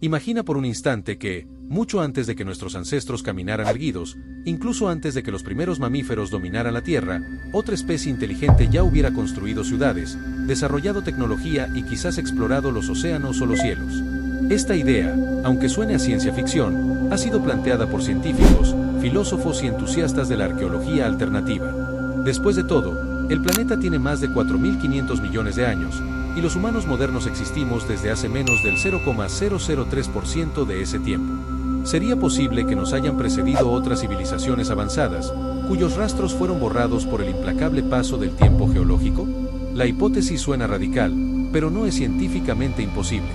Imagina por un instante que, mucho antes de que nuestros ancestros caminaran erguidos, incluso antes de que los primeros mamíferos dominaran la Tierra, otra especie inteligente ya hubiera construido ciudades, desarrollado tecnología y quizás explorado los océanos o los cielos. Esta idea, aunque suene a ciencia ficción, ha sido planteada por científicos, filósofos y entusiastas de la arqueología alternativa. Después de todo, el planeta tiene más de 4.500 millones de años, y los humanos modernos existimos desde hace menos del 0,003% de ese tiempo. ¿Sería posible que nos hayan precedido otras civilizaciones avanzadas, cuyos rastros fueron borrados por el implacable paso del tiempo geológico? La hipótesis suena radical, pero no es científicamente imposible.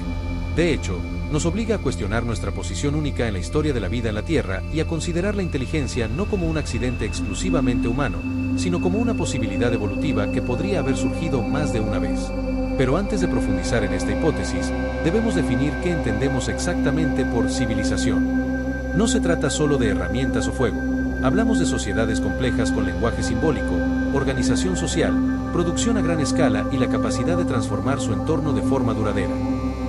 De hecho, nos obliga a cuestionar nuestra posición única en la historia de la vida en la Tierra y a considerar la inteligencia no como un accidente exclusivamente humano, sino como una posibilidad evolutiva que podría haber surgido más de una vez. Pero antes de profundizar en esta hipótesis, debemos definir qué entendemos exactamente por civilización. No se trata solo de herramientas o fuego. Hablamos de sociedades complejas con lenguaje simbólico, organización social, producción a gran escala y la capacidad de transformar su entorno de forma duradera.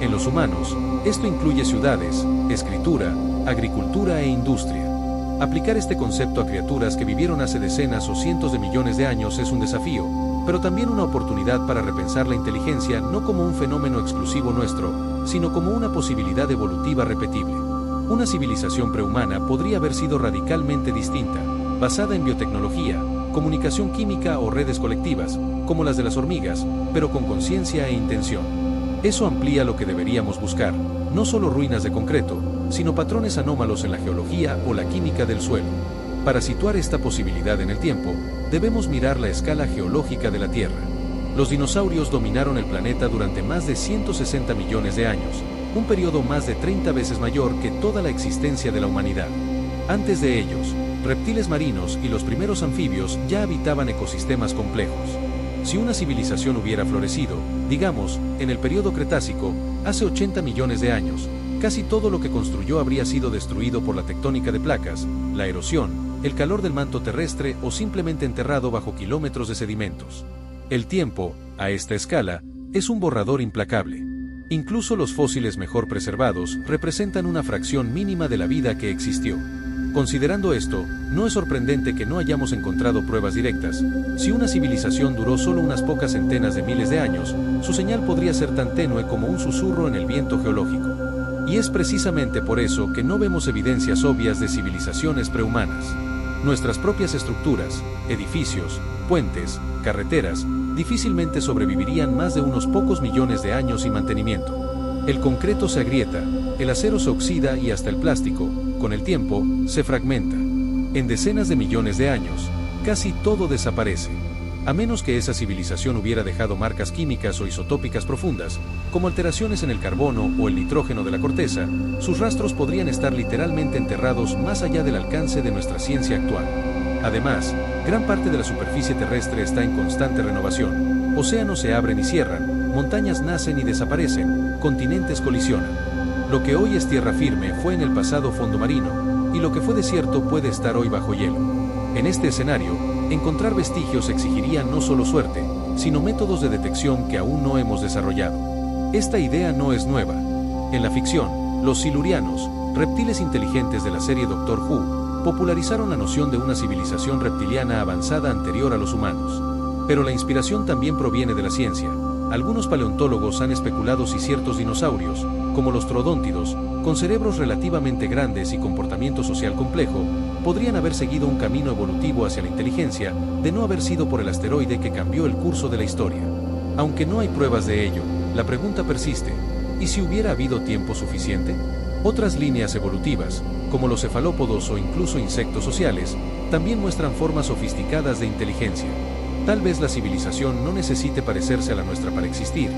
En los humanos, esto incluye ciudades, escritura, agricultura e industria. Aplicar este concepto a criaturas que vivieron hace decenas o cientos de millones de años es un desafío, pero también una oportunidad para repensar la inteligencia no como un fenómeno exclusivo nuestro, sino como una posibilidad evolutiva repetible. Una civilización prehumana podría haber sido radicalmente distinta, basada en biotecnología, comunicación química o redes colectivas, como las de las hormigas, pero con conciencia e intención. Eso amplía lo que deberíamos buscar, no solo ruinas de concreto, sino patrones anómalos en la geología o la química del suelo. Para situar esta posibilidad en el tiempo, debemos mirar la escala geológica de la Tierra. Los dinosaurios dominaron el planeta durante más de 160 millones de años, un periodo más de 30 veces mayor que toda la existencia de la humanidad. Antes de ellos, reptiles marinos y los primeros anfibios ya habitaban ecosistemas complejos. Si una civilización hubiera florecido, digamos, en el periodo Cretácico, hace 80 millones de años, casi todo lo que construyó habría sido destruido por la tectónica de placas, la erosión, el calor del manto terrestre o simplemente enterrado bajo kilómetros de sedimentos. El tiempo, a esta escala, es un borrador implacable. Incluso los fósiles mejor preservados representan una fracción mínima de la vida que existió. Considerando esto, no es sorprendente que no hayamos encontrado pruebas directas. Si una civilización duró solo unas pocas centenas de miles de años, su señal podría ser tan tenue como un susurro en el viento geológico. Y es precisamente por eso que no vemos evidencias obvias de civilizaciones prehumanas. Nuestras propias estructuras, edificios, puentes, carreteras, difícilmente sobrevivirían más de unos pocos millones de años sin mantenimiento. El concreto se agrieta, el acero se oxida y hasta el plástico, con el tiempo, se fragmenta. En decenas de millones de años, casi todo desaparece. A menos que esa civilización hubiera dejado marcas químicas o isotópicas profundas, como alteraciones en el carbono o el nitrógeno de la corteza, sus rastros podrían estar literalmente enterrados más allá del alcance de nuestra ciencia actual. Además, gran parte de la superficie terrestre está en constante renovación. Océanos se abren y cierran, montañas nacen y desaparecen, continentes colisionan. Lo que hoy es tierra firme fue en el pasado fondo marino, y lo que fue desierto puede estar hoy bajo hielo. En este escenario, encontrar vestigios exigiría no solo suerte, sino métodos de detección que aún no hemos desarrollado. Esta idea no es nueva. En la ficción, los silurianos, reptiles inteligentes de la serie Doctor Who, popularizaron la noción de una civilización reptiliana avanzada anterior a los humanos. Pero la inspiración también proviene de la ciencia. Algunos paleontólogos han especulado si ciertos dinosaurios, como los troodóntidos, con cerebros relativamente grandes y comportamiento social complejo, podrían haber seguido un camino evolutivo hacia la inteligencia de no haber sido por el asteroide que cambió el curso de la historia. Aunque no hay pruebas de ello, la pregunta persiste: ¿y si hubiera habido tiempo suficiente? Otras líneas evolutivas, como los cefalópodos o incluso insectos sociales, también muestran formas sofisticadas de inteligencia. Tal vez la civilización no necesite parecerse a la nuestra para existir,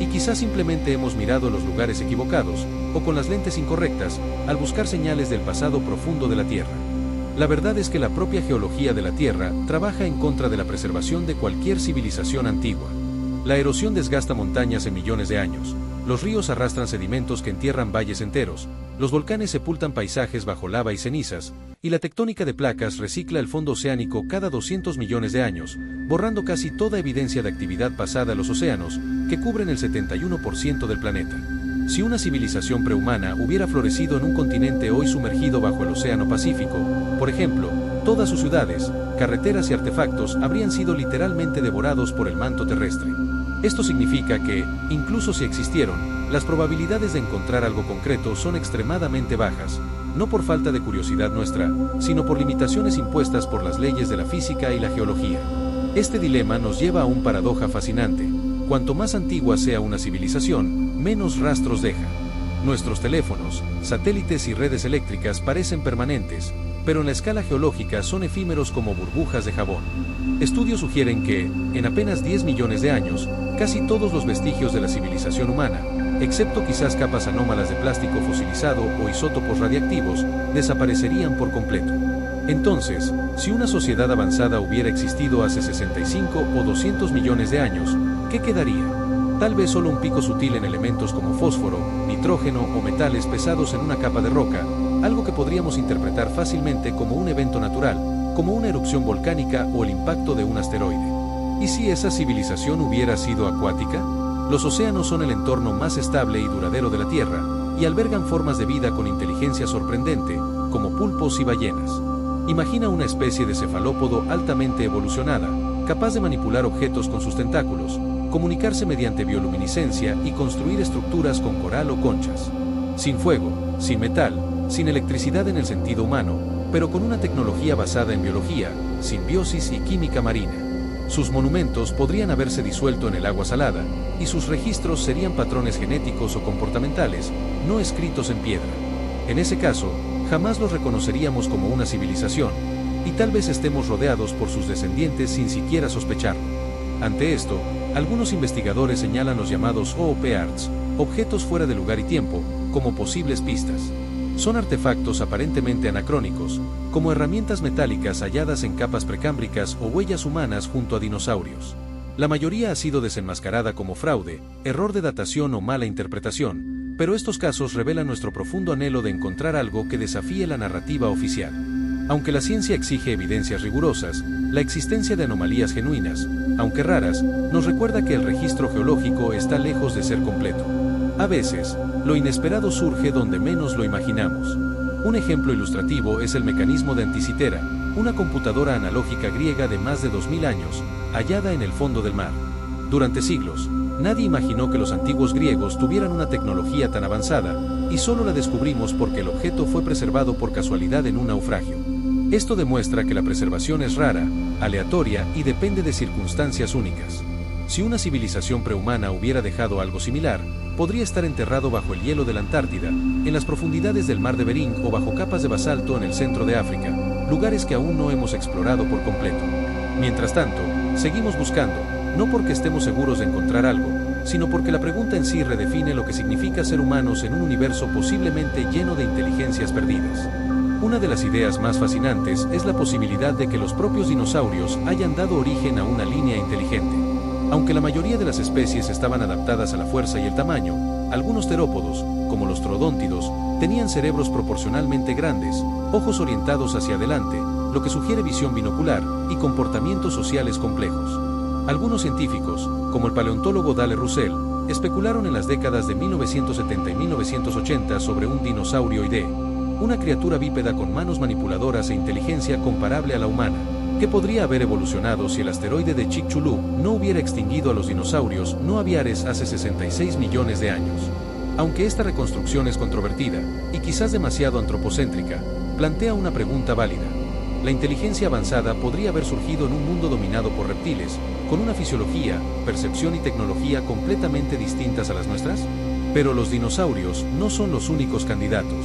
y quizás simplemente hemos mirado los lugares equivocados, o con las lentes incorrectas, al buscar señales del pasado profundo de la Tierra. La verdad es que la propia geología de la Tierra trabaja en contra de la preservación de cualquier civilización antigua. La erosión desgasta montañas en millones de años, los ríos arrastran sedimentos que entierran valles enteros, los volcanes sepultan paisajes bajo lava y cenizas, y la tectónica de placas recicla el fondo oceánico cada 200 millones de años, borrando casi toda evidencia de actividad pasada a los océanos, que cubren el 71% del planeta. Si una civilización prehumana hubiera florecido en un continente hoy sumergido bajo el Océano Pacífico, por ejemplo, todas sus ciudades, carreteras y artefactos habrían sido literalmente devorados por el manto terrestre. Esto significa que, incluso si existieron, las probabilidades de encontrar algo concreto son extremadamente bajas, no por falta de curiosidad nuestra, sino por limitaciones impuestas por las leyes de la física y la geología. Este dilema nos lleva a una paradoja fascinante. Cuanto más antigua sea una civilización, menos rastros deja. Nuestros teléfonos, satélites y redes eléctricas parecen permanentes, pero en la escala geológica son efímeros como burbujas de jabón. Estudios sugieren que, en apenas 10 millones de años, casi todos los vestigios de la civilización humana, excepto quizás capas anómalas de plástico fosilizado o isótopos radiactivos, desaparecerían por completo. Entonces, si una sociedad avanzada hubiera existido hace 65 o 200 millones de años, ¿qué quedaría? Tal vez solo un pico sutil en elementos como fósforo, nitrógeno o metales pesados en una capa de roca, algo que podríamos interpretar fácilmente como un evento natural, como una erupción volcánica o el impacto de un asteroide. ¿Y si esa civilización hubiera sido acuática? Los océanos son el entorno más estable y duradero de la Tierra, y albergan formas de vida con inteligencia sorprendente, como pulpos y ballenas. Imagina una especie de cefalópodo altamente evolucionada, capaz de manipular objetos con sus tentáculos, comunicarse mediante bioluminiscencia y construir estructuras con coral o conchas. Sin fuego, sin metal, sin electricidad en el sentido humano, pero con una tecnología basada en biología, simbiosis y química marina. Sus monumentos podrían haberse disuelto en el agua salada, y sus registros serían patrones genéticos o comportamentales, no escritos en piedra. En ese caso, jamás los reconoceríamos como una civilización, y tal vez estemos rodeados por sus descendientes sin siquiera sospecharlo. Ante esto, algunos investigadores señalan los llamados OOP-ARTS, objetos fuera de lugar y tiempo, como posibles pistas. Son artefactos aparentemente anacrónicos, como herramientas metálicas halladas en capas precámbricas o huellas humanas junto a dinosaurios. La mayoría ha sido desenmascarada como fraude, error de datación o mala interpretación, pero estos casos revelan nuestro profundo anhelo de encontrar algo que desafíe la narrativa oficial. Aunque la ciencia exige evidencias rigurosas, la existencia de anomalías genuinas, aunque raras, nos recuerda que el registro geológico está lejos de ser completo. A veces, lo inesperado surge donde menos lo imaginamos. Un ejemplo ilustrativo es el mecanismo de Anticitera, una computadora analógica griega de más de 2000 años, hallada en el fondo del mar. Durante siglos, nadie imaginó que los antiguos griegos tuvieran una tecnología tan avanzada, y solo la descubrimos porque el objeto fue preservado por casualidad en un naufragio. Esto demuestra que la preservación es rara, aleatoria y depende de circunstancias únicas. Si una civilización prehumana hubiera dejado algo similar, podría estar enterrado bajo el hielo de la Antártida, en las profundidades del mar de Bering o bajo capas de basalto en el centro de África, lugares que aún no hemos explorado por completo. Mientras tanto, seguimos buscando, no porque estemos seguros de encontrar algo, sino porque la pregunta en sí redefine lo que significa ser humanos en un universo posiblemente lleno de inteligencias perdidas. Una de las ideas más fascinantes es la posibilidad de que los propios dinosaurios hayan dado origen a una línea inteligente. Aunque la mayoría de las especies estaban adaptadas a la fuerza y el tamaño, algunos terópodos, como los troodóntidos, tenían cerebros proporcionalmente grandes, ojos orientados hacia adelante, lo que sugiere visión binocular y comportamientos sociales complejos. Algunos científicos, como el paleontólogo Dale Russell, especularon en las décadas de 1970 y 1980 sobre un dinosaurioide, una criatura bípeda con manos manipuladoras e inteligencia comparable a la humana, que podría haber evolucionado si el asteroide de Chicxulub no hubiera extinguido a los dinosaurios no aviares hace 66 millones de años. Aunque esta reconstrucción es controvertida, y quizás demasiado antropocéntrica, plantea una pregunta válida. ¿La inteligencia avanzada podría haber surgido en un mundo dominado por reptiles, con una fisiología, percepción y tecnología completamente distintas a las nuestras? Pero los dinosaurios no son los únicos candidatos.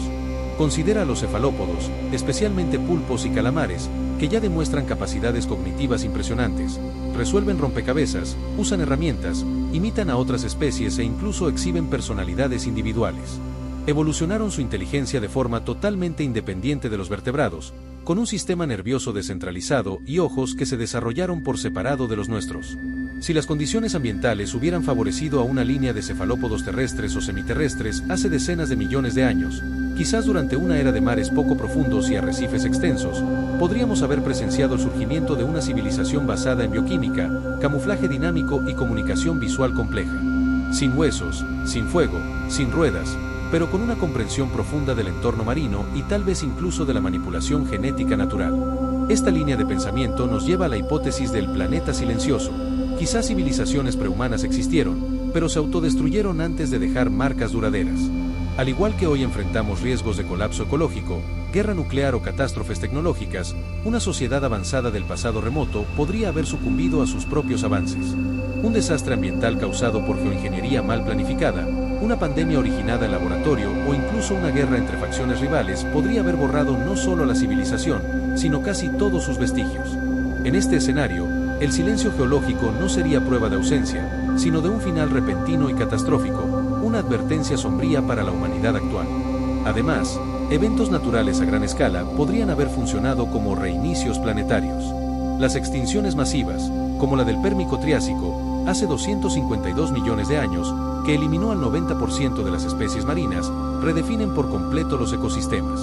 Considera a los cefalópodos, especialmente pulpos y calamares, que ya demuestran capacidades cognitivas impresionantes, resuelven rompecabezas, usan herramientas, imitan a otras especies e incluso exhiben personalidades individuales. Evolucionaron su inteligencia de forma totalmente independiente de los vertebrados, con un sistema nervioso descentralizado y ojos que se desarrollaron por separado de los nuestros. Si las condiciones ambientales hubieran favorecido a una línea de cefalópodos terrestres o semiterrestres hace decenas de millones de años, quizás durante una era de mares poco profundos y arrecifes extensos, podríamos haber presenciado el surgimiento de una civilización basada en bioquímica, camuflaje dinámico y comunicación visual compleja. sin huesos, sin fuego, sin ruedas, pero con una comprensión profunda del entorno marino y tal vez incluso de la manipulación genética natural. Esta línea de pensamiento nos lleva a la hipótesis del planeta silencioso. Quizás civilizaciones prehumanas existieron, pero se autodestruyeron antes de dejar marcas duraderas. Al igual que hoy enfrentamos riesgos de colapso ecológico, guerra nuclear o catástrofes tecnológicas, una sociedad avanzada del pasado remoto podría haber sucumbido a sus propios avances. Un desastre ambiental causado por geoingeniería mal planificada, una pandemia originada en laboratorio o incluso una guerra entre facciones rivales podría haber borrado no solo a la civilización, sino casi todos sus vestigios. En este escenario, el silencio geológico no sería prueba de ausencia, sino de un final repentino y catastrófico, una advertencia sombría para la humanidad actual. Además, eventos naturales a gran escala podrían haber funcionado como reinicios planetarios. Las extinciones masivas, como la del Pérmico-Triásico, hace 252 millones de años, que eliminó al 90% de las especies marinas, redefinen por completo los ecosistemas.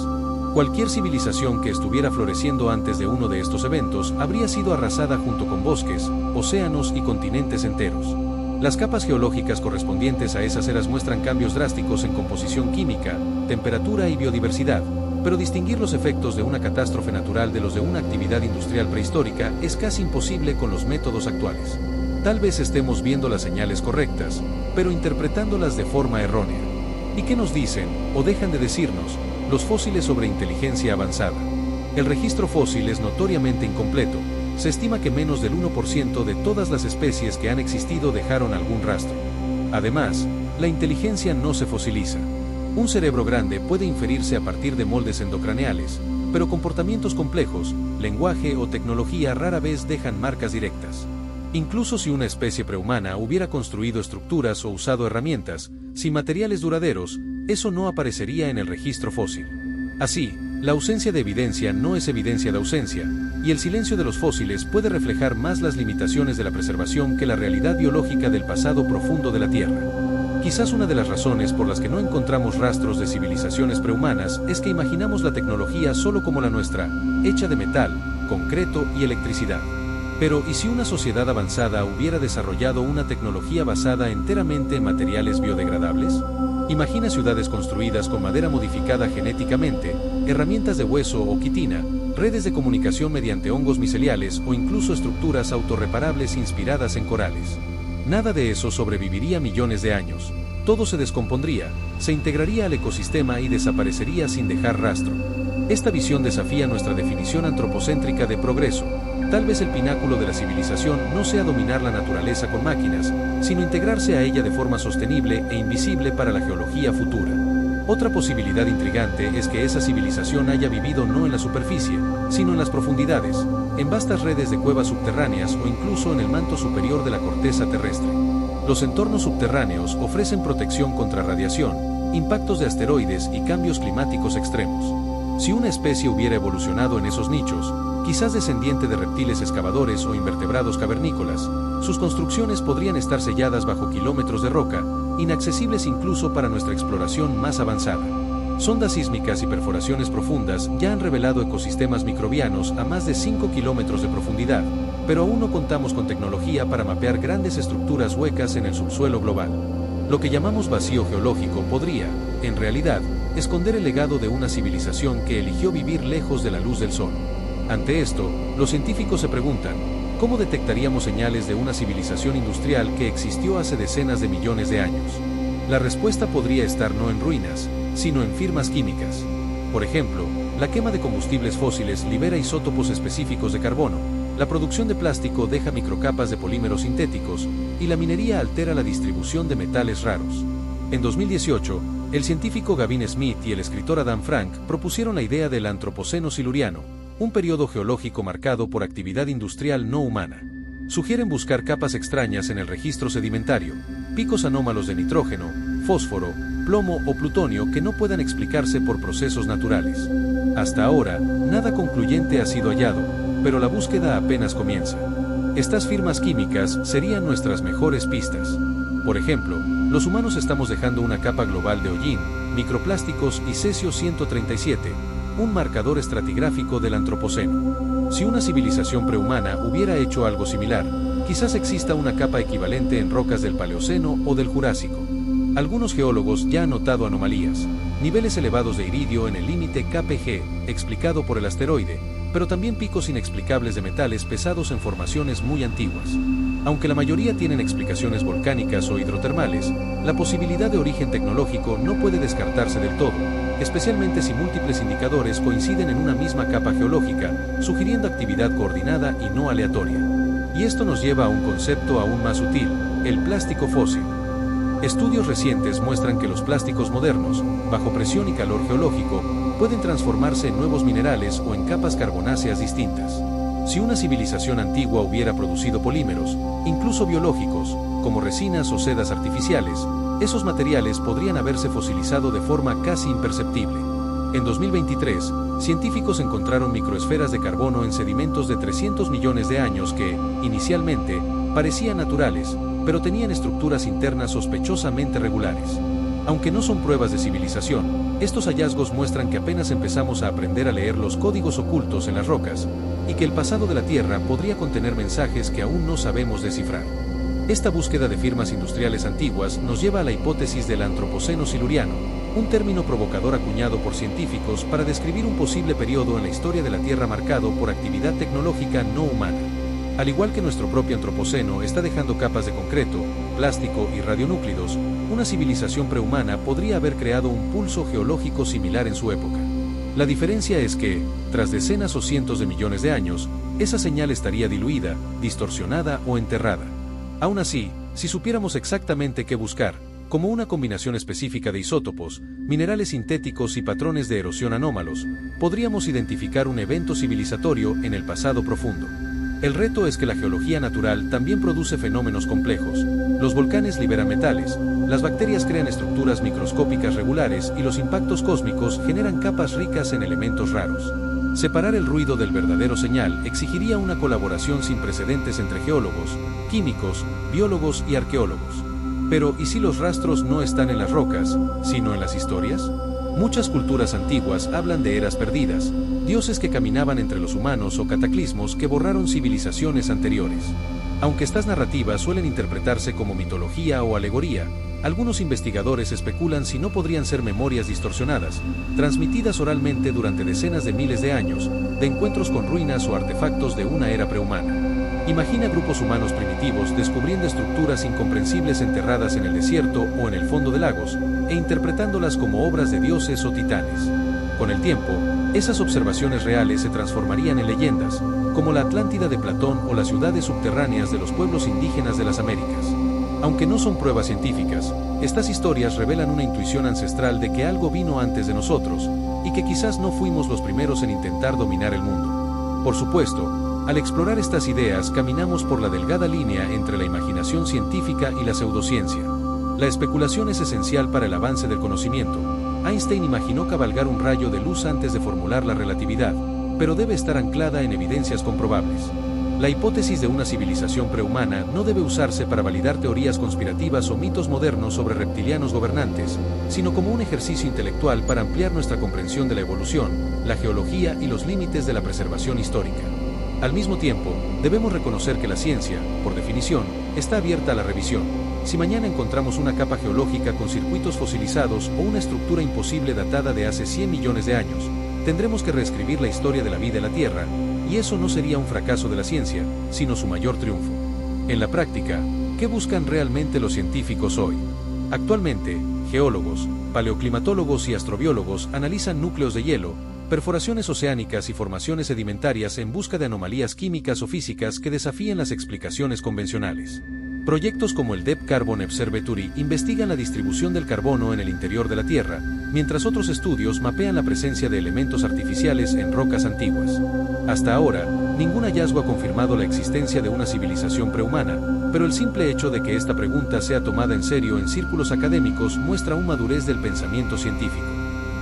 Cualquier civilización que estuviera floreciendo antes de uno de estos eventos habría sido arrasada junto con bosques, océanos y continentes enteros. Las capas geológicas correspondientes a esas eras muestran cambios drásticos en composición química, temperatura y biodiversidad, pero distinguir los efectos de una catástrofe natural de los de una actividad industrial prehistórica es casi imposible con los métodos actuales. Tal vez estemos viendo las señales correctas, pero interpretándolas de forma errónea. ¿Y qué nos dicen, o dejan de decirnos, los fósiles sobre inteligencia avanzada? El registro fósil es notoriamente incompleto. Se estima que menos del 1% de todas las especies que han existido dejaron algún rastro. Además, la inteligencia no se fosiliza. Un cerebro grande puede inferirse a partir de moldes endocraneales, pero comportamientos complejos, lenguaje o tecnología rara vez dejan marcas directas. Incluso si una especie prehumana hubiera construido estructuras o usado herramientas, sin materiales duraderos, eso no aparecería en el registro fósil. Así, la ausencia de evidencia no es evidencia de ausencia, y el silencio de los fósiles puede reflejar más las limitaciones de la preservación que la realidad biológica del pasado profundo de la Tierra. Quizás una de las razones por las que no encontramos rastros de civilizaciones prehumanas es que imaginamos la tecnología solo como la nuestra, hecha de metal, concreto y electricidad. Pero, ¿y si una sociedad avanzada hubiera desarrollado una tecnología basada enteramente en materiales biodegradables? Imagina ciudades construidas con madera modificada genéticamente, herramientas de hueso o quitina, redes de comunicación mediante hongos miceliales o incluso estructuras autorreparables inspiradas en corales. Nada de eso sobreviviría millones de años. Todo se descompondría, se integraría al ecosistema y desaparecería sin dejar rastro. Esta visión desafía nuestra definición antropocéntrica de progreso. Tal vez el pináculo de la civilización no sea dominar la naturaleza con máquinas, sino integrarse a ella de forma sostenible e invisible para la geología futura. Otra posibilidad intrigante es que esa civilización haya vivido no en la superficie, sino en las profundidades, en vastas redes de cuevas subterráneas o incluso en el manto superior de la corteza terrestre. Los entornos subterráneos ofrecen protección contra radiación, impactos de asteroides y cambios climáticos extremos. Si una especie hubiera evolucionado en esos nichos, quizás descendiente de reptiles excavadores o invertebrados cavernícolas, sus construcciones podrían estar selladas bajo kilómetros de roca, inaccesibles incluso para nuestra exploración más avanzada. Sondas sísmicas y perforaciones profundas ya han revelado ecosistemas microbianos a más de 5 kilómetros de profundidad, pero aún no contamos con tecnología para mapear grandes estructuras huecas en el subsuelo global. Lo que llamamos vacío geológico podría, en realidad, esconder el legado de una civilización que eligió vivir lejos de la luz del sol. Ante esto, los científicos se preguntan, ¿cómo detectaríamos señales de una civilización industrial que existió hace decenas de millones de años? La respuesta podría estar no en ruinas, sino en firmas químicas. Por ejemplo, la quema de combustibles fósiles libera isótopos específicos de carbono, la producción de plástico deja microcapas de polímeros sintéticos, y la minería altera la distribución de metales raros. En 2018, el científico Gavin Smith y el escritor Adam Frank propusieron la idea del Antropoceno siluriano, un periodo geológico marcado por actividad industrial no humana. Sugieren buscar capas extrañas en el registro sedimentario, picos anómalos de nitrógeno, fósforo, plomo o plutonio que no puedan explicarse por procesos naturales. Hasta ahora, nada concluyente ha sido hallado, pero la búsqueda apenas comienza. Estas firmas químicas serían nuestras mejores pistas. Por ejemplo, los humanos estamos dejando una capa global de hollín, microplásticos y cesio-137, un marcador estratigráfico del Antropoceno. Si una civilización prehumana hubiera hecho algo similar, Quizás exista una capa equivalente en rocas del Paleoceno o del Jurásico. Algunos geólogos ya han notado anomalías, niveles elevados de iridio en el límite KPG, explicado por el asteroide, pero también picos inexplicables de metales pesados en formaciones muy antiguas. Aunque la mayoría tienen explicaciones volcánicas o hidrotermales, la posibilidad de origen tecnológico no puede descartarse del todo, especialmente si múltiples indicadores coinciden en una misma capa geológica, sugiriendo actividad coordinada y no aleatoria. Y esto nos lleva a un concepto aún más sutil, el plástico fósil. Estudios recientes muestran que los plásticos modernos, bajo presión y calor geológico, pueden transformarse en nuevos minerales o en capas carbonáceas distintas. Si una civilización antigua hubiera producido polímeros, incluso biológicos, como resinas o sedas artificiales, esos materiales podrían haberse fosilizado de forma casi imperceptible. En 2023, científicos encontraron microesferas de carbono en sedimentos de 300 millones de años que, inicialmente, parecían naturales, pero tenían estructuras internas sospechosamente regulares. Aunque no son pruebas de civilización, estos hallazgos muestran que apenas empezamos a aprender a leer los códigos ocultos en las rocas, y que el pasado de la Tierra podría contener mensajes que aún no sabemos descifrar. Esta búsqueda de firmas industriales antiguas nos lleva a la hipótesis del Antropoceno siluriano, un término provocador acuñado por científicos para describir un posible periodo en la historia de la Tierra marcado por actividad tecnológica no humana. Al igual que nuestro propio Antropoceno está dejando capas de concreto, plástico y radionúclidos, una civilización prehumana podría haber creado un pulso geológico similar en su época. La diferencia es que, tras decenas o cientos de millones de años, esa señal estaría diluida, distorsionada o enterrada. Aún así, si supiéramos exactamente qué buscar, como una combinación específica de isótopos, minerales sintéticos y patrones de erosión anómalos, podríamos identificar un evento civilizatorio en el pasado profundo. El reto es que la geología natural también produce fenómenos complejos. Los volcanes liberan metales, las bacterias crean estructuras microscópicas regulares y los impactos cósmicos generan capas ricas en elementos raros. Separar el ruido del verdadero señal exigiría una colaboración sin precedentes entre geólogos, químicos, biólogos y arqueólogos. Pero, ¿y si los rastros no están en las rocas, sino en las historias? Muchas culturas antiguas hablan de eras perdidas, dioses que caminaban entre los humanos o cataclismos que borraron civilizaciones anteriores. Aunque estas narrativas suelen interpretarse como mitología o alegoría, algunos investigadores especulan si no podrían ser memorias distorsionadas, transmitidas oralmente durante decenas de miles de años, de encuentros con ruinas o artefactos de una era prehumana. Imagina grupos humanos primitivos descubriendo estructuras incomprensibles enterradas en el desierto o en el fondo de lagos, e interpretándolas como obras de dioses o titanes. Con el tiempo, esas observaciones reales se transformarían en leyendas, como la Atlántida de Platón o las ciudades subterráneas de los pueblos indígenas de las Américas. Aunque no son pruebas científicas, estas historias revelan una intuición ancestral de que algo vino antes de nosotros, y que quizás no fuimos los primeros en intentar dominar el mundo. Por supuesto, al explorar estas ideas caminamos por la delgada línea entre la imaginación científica y la pseudociencia. La especulación es esencial para el avance del conocimiento. Einstein imaginó cabalgar un rayo de luz antes de formular la relatividad, pero debe estar anclada en evidencias comprobables. La hipótesis de una civilización prehumana no debe usarse para validar teorías conspirativas o mitos modernos sobre reptilianos gobernantes, sino como un ejercicio intelectual para ampliar nuestra comprensión de la evolución, la geología y los límites de la preservación histórica. Al mismo tiempo, debemos reconocer que la ciencia, por definición, está abierta a la revisión. Si mañana encontramos una capa geológica con circuitos fosilizados o una estructura imposible datada de hace 100 millones de años, tendremos que reescribir la historia de la vida en la Tierra, y eso no sería un fracaso de la ciencia, sino su mayor triunfo. En la práctica, ¿qué buscan realmente los científicos hoy? Actualmente, geólogos, paleoclimatólogos y astrobiólogos analizan núcleos de hielo, perforaciones oceánicas y formaciones sedimentarias en busca de anomalías químicas o físicas que desafíen las explicaciones convencionales. Proyectos como el Deep Carbon Observatory investigan la distribución del carbono en el interior de la Tierra, mientras otros estudios mapean la presencia de elementos artificiales en rocas antiguas. Hasta ahora, ningún hallazgo ha confirmado la existencia de una civilización prehumana, pero el simple hecho de que esta pregunta sea tomada en serio en círculos académicos muestra una madurez del pensamiento científico.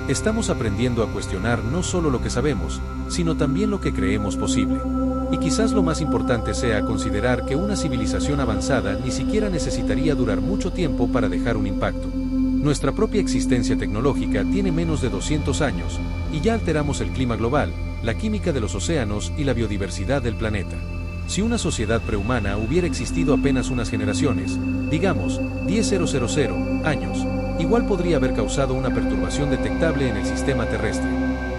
Estamos aprendiendo a cuestionar no solo lo que sabemos, sino también lo que creemos posible. Y quizás lo más importante sea considerar que una civilización avanzada ni siquiera necesitaría durar mucho tiempo para dejar un impacto. Nuestra propia existencia tecnológica tiene menos de 200 años, y ya alteramos el clima global, la química de los océanos y la biodiversidad del planeta. Si una sociedad prehumana hubiera existido apenas unas generaciones, digamos, 10.000 años, igual podría haber causado una perturbación detectable en el sistema terrestre.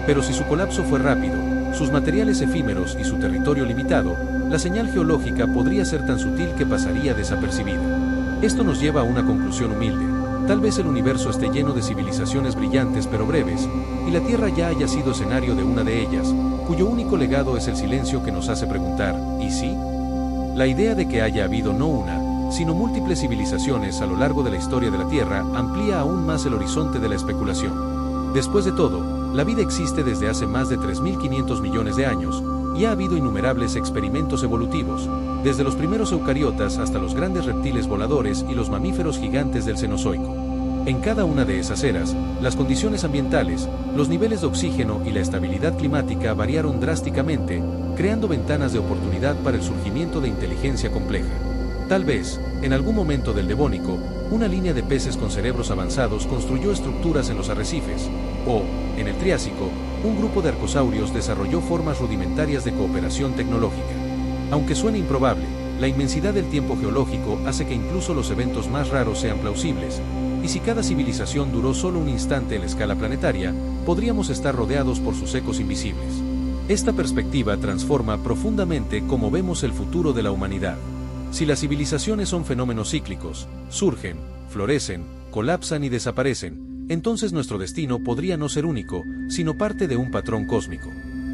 Pero si su colapso fue rápido, sus materiales efímeros y su territorio limitado, la señal geológica podría ser tan sutil que pasaría desapercibida. Esto nos lleva a una conclusión humilde. Tal vez el universo esté lleno de civilizaciones brillantes pero breves, y la Tierra ya haya sido escenario de una de ellas, cuyo único legado es el silencio que nos hace preguntar, ¿y sí? La idea de que haya habido no una, sino múltiples civilizaciones a lo largo de la historia de la Tierra amplía aún más el horizonte de la especulación. Después de todo, la vida existe desde hace más de 3.500 millones de años, y ha habido innumerables experimentos evolutivos, desde los primeros eucariotas hasta los grandes reptiles voladores y los mamíferos gigantes del Cenozoico. En cada una de esas eras, las condiciones ambientales, los niveles de oxígeno y la estabilidad climática variaron drásticamente, creando ventanas de oportunidad para el surgimiento de inteligencia compleja. Tal vez, en algún momento del Devónico, una línea de peces con cerebros avanzados construyó estructuras en los arrecifes, o, en el Triásico, un grupo de arcosaurios desarrolló formas rudimentarias de cooperación tecnológica. Aunque suene improbable, la inmensidad del tiempo geológico hace que incluso los eventos más raros sean plausibles, y si cada civilización duró solo un instante en la escala planetaria, podríamos estar rodeados por sus ecos invisibles. Esta perspectiva transforma profundamente cómo vemos el futuro de la humanidad. Si las civilizaciones son fenómenos cíclicos, surgen, florecen, colapsan y desaparecen, entonces nuestro destino podría no ser único, sino parte de un patrón cósmico.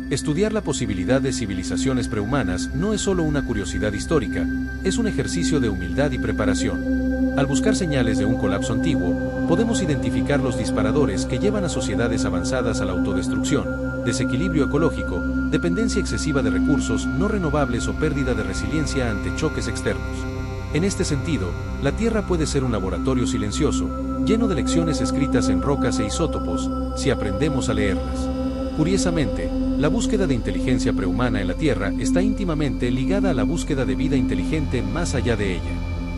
Estudiar la posibilidad de civilizaciones prehumanas no es solo una curiosidad histórica, es un ejercicio de humildad y preparación. Al buscar señales de un colapso antiguo, podemos identificar los disparadores que llevan a sociedades avanzadas a la autodestrucción, desequilibrio ecológico, dependencia excesiva de recursos no renovables o pérdida de resiliencia ante choques externos. En este sentido, la Tierra puede ser un laboratorio silencioso, lleno de lecciones escritas en rocas e isótopos, si aprendemos a leerlas. Curiosamente, la búsqueda de inteligencia prehumana en la Tierra está íntimamente ligada a la búsqueda de vida inteligente más allá de ella.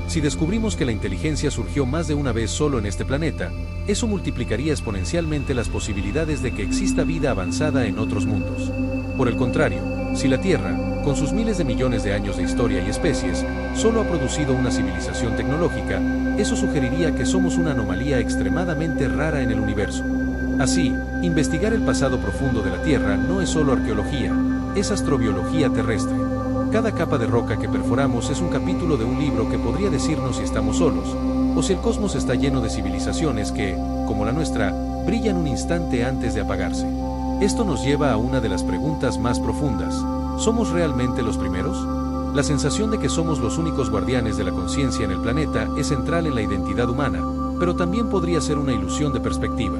Si descubrimos que la inteligencia surgió más de una vez solo en este planeta, eso multiplicaría exponencialmente las posibilidades de que exista vida avanzada en otros mundos. Por el contrario, si la Tierra, con sus miles de millones de años de historia y especies, solo ha producido una civilización tecnológica, eso sugeriría que somos una anomalía extremadamente rara en el universo. Así, investigar el pasado profundo de la Tierra no es solo arqueología, es astrobiología terrestre. Cada capa de roca que perforamos es un capítulo de un libro que podría decirnos si estamos solos, o si el cosmos está lleno de civilizaciones que, como la nuestra, brillan un instante antes de apagarse. Esto nos lleva a una de las preguntas más profundas. ¿Somos realmente los primeros? La sensación de que somos los únicos guardianes de la conciencia en el planeta es central en la identidad humana, pero también podría ser una ilusión de perspectiva.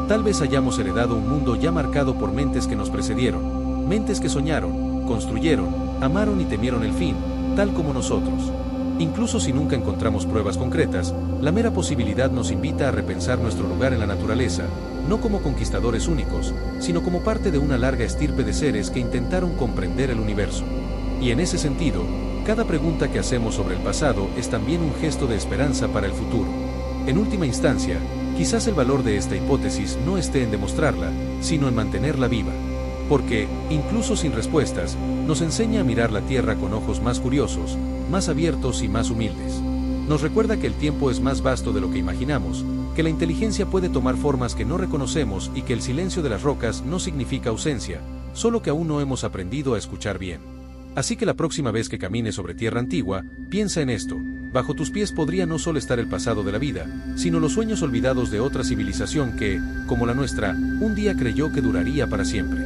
Tal vez hayamos heredado un mundo ya marcado por mentes que nos precedieron, mentes que soñaron, construyeron, amaron y temieron el fin, tal como nosotros. Incluso si nunca encontramos pruebas concretas, la mera posibilidad nos invita a repensar nuestro lugar en la naturaleza, no como conquistadores únicos, sino como parte de una larga estirpe de seres que intentaron comprender el universo. Y en ese sentido, cada pregunta que hacemos sobre el pasado es también un gesto de esperanza para el futuro. En última instancia, quizás el valor de esta hipótesis no esté en demostrarla, sino en mantenerla viva. Porque, incluso sin respuestas, nos enseña a mirar la Tierra con ojos más curiosos, más abiertos y más humildes. Nos recuerda que el tiempo es más vasto de lo que imaginamos, que la inteligencia puede tomar formas que no reconocemos y que el silencio de las rocas no significa ausencia, solo que aún no hemos aprendido a escuchar bien. Así que la próxima vez que camines sobre tierra antigua, piensa en esto: bajo tus pies podría no solo estar el pasado de la vida, sino los sueños olvidados de otra civilización que, como la nuestra, un día creyó que duraría para siempre.